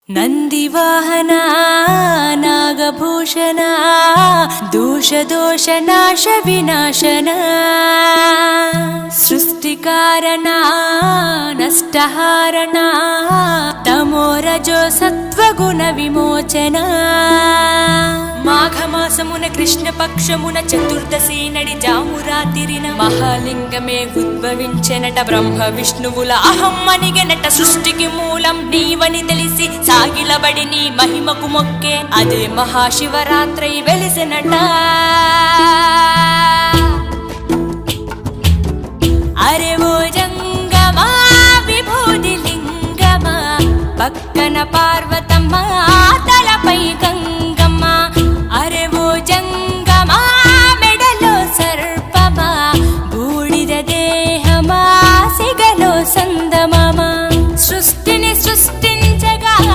ನಂದಿವಾಹನ ನಾಗಭೂಷಣ ದೋಷ ನಾಶ ವಿನಾಶನ ಸೃಷ್ಟಿಕಾರಣ ನಷ್ಟಹಾರಣ తమోరజో సత్వగుణ విమోచన మాఘమాసమున కృష్ణపక్షమున చతుర్దశి నడి జామురాతిరిన మహాలింగమే ఉద్భవించెనట. బ్రహ్మ విష్ణువుల అహం అనిగెనట. సృష్టికి మూలం నీవని తెలిసి సాగిలబడి నీ మహిమకు మొక్కే అదే మహాశివరాత్రి వెలిసెనట. అరే ఓ జంగమా విభూతి లింగమా, పక్కన పార్వతమ్మ తలపై గంగ